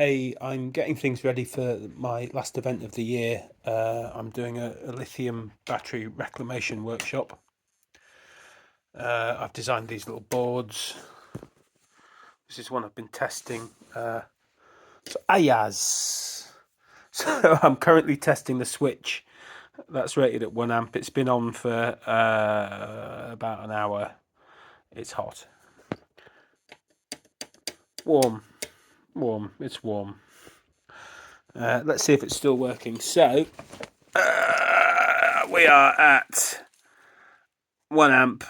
Hey, I'm getting things ready for my last event of the year. I'm doing a lithium battery reclamation workshop. I've designed these little boards. This is one I've been testing. Ayaz. So I'm currently testing the switch. That's rated at 1 amp. It's been on for about an hour. It's hot. Warm. Warm. It's warm. Let's see if it's still working. So we are at 1 amp.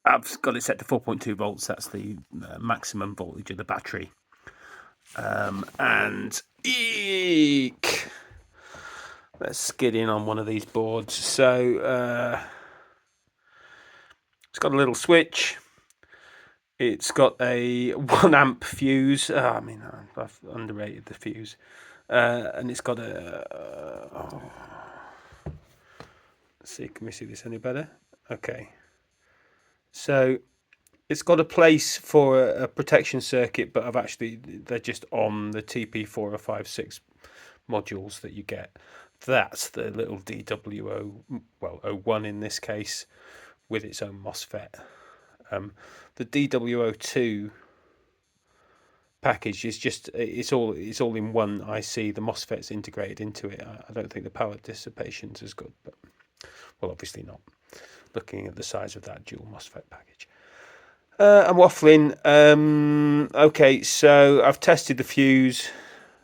I've got it set to 4.2 volts. That's the maximum voltage of the battery. And eek, let's get in on one of these boards. So it's got a little switch. It's got a 1 amp fuse. I've underrated the fuse. And it's got a. Let's see, can we see this any better? Okay. So it's got a place for a protection circuit, but they're just on the TP4056 modules that you get. That's the little DWO, well, O1 in this case, with its own MOSFET. The DWO2 package is just it's all in one IC. The MOSFET's integrated into it. I don't think the power dissipation's as good, but well, obviously not. Looking at the size of that dual MOSFET package. I'm waffling. Okay, so I've tested the fuse.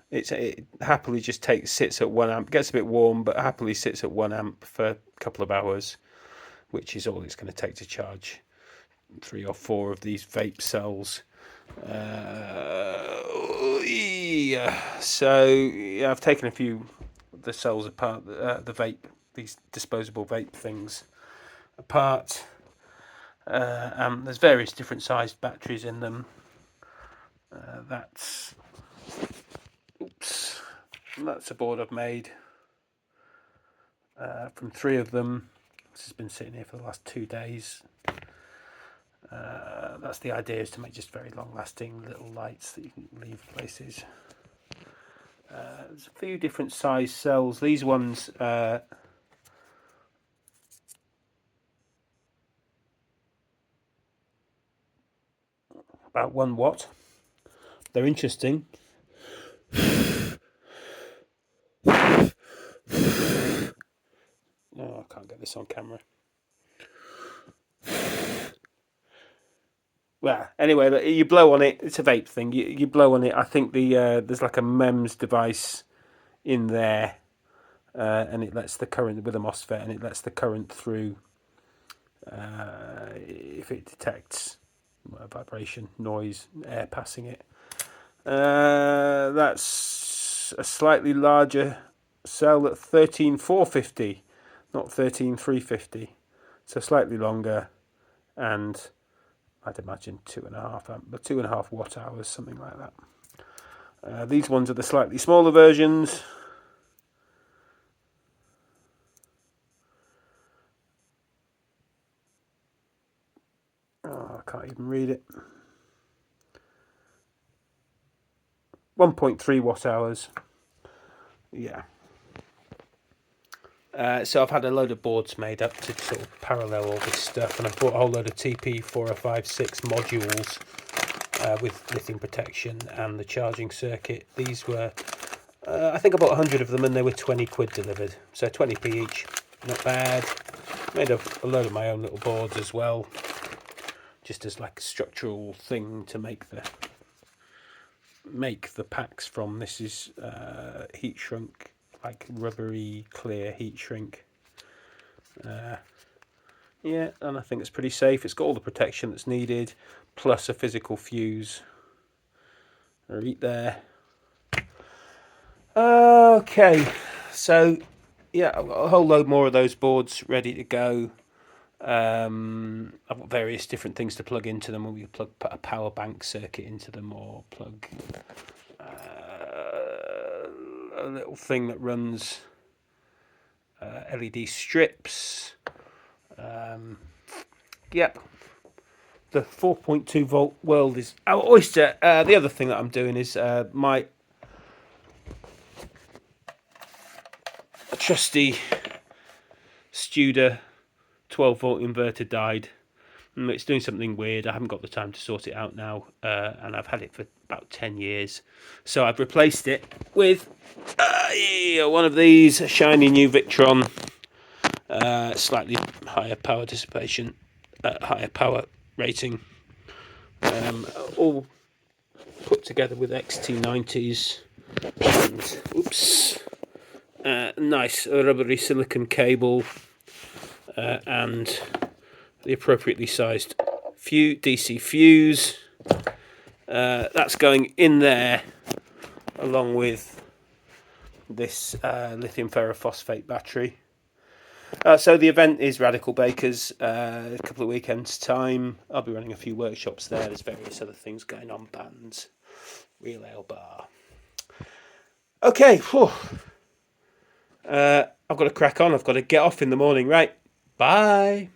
It happily just sits at 1 amp. Gets a bit warm, but happily sits at 1 amp for a couple of hours, which is all it's going to take to charge 3 or 4 of these vape cells. So yeah, I've taken a few of the cells apart. These disposable vape things apart. There's various different sized batteries in them. That's a board I've made from 3 of them. This has been sitting here for the last 2 days. That's the idea, is to make just very long lasting little lights that you can leave places. There's a few different size cells. These ones about 1 watt. They're interesting. Oh, I can't get this on camera. Well, anyway, you blow on it. It's a vape thing. You blow on it. I think there's like a MEMS device in there, and it lets the current with a MOSFET, and it lets the current through if it detects vibration, noise, air passing it. That's a slightly larger cell at 13450, not 13350, so slightly longer, and I'd imagine 2.5 watt hours, something like that. These ones are the slightly smaller versions. Oh, I can't even read it. 1.3 watt hours. Yeah. So I've had a load of boards made up to sort of parallel all this stuff, and I've bought a whole load of TP4056 modules with lithium protection and the charging circuit. These were, I think I bought 100 of them, and they were 20 quid delivered, so 20p each. Not bad. Made up a load of my own little boards as well, just as like a structural thing to make the packs from. This is heat shrunk, like rubbery clear heat shrink. Yeah, and I think it's pretty safe. It's got all the protection that's needed, plus a physical fuse right there. Okay, so yeah, I've got a whole load more of those boards ready to go. I've got various different things to plug into them. We put a power bank circuit into them, or plug a little thing that runs LED strips. Yep, the 4.2 volt world is our oyster. The other thing that I'm doing is my trusty Studer 12 volt inverter died. It's doing something weird. I haven't got the time to sort it out now, and I've had it for about 10 years. So I've replaced it with one of these, a shiny new Victron, slightly higher power dissipation, higher power rating, all put together with XT90s, and oops, nice rubbery silicon cable, and the appropriately sized DC fuse. That's going in there along with this lithium ferrophosphate battery. So the event is Radical Bakers, a couple of weekends time. I'll be running a few workshops there. There's various other things going on, bands, real ale bar. Okay, I've got to crack on. I've got to get off in the morning. Right, bye.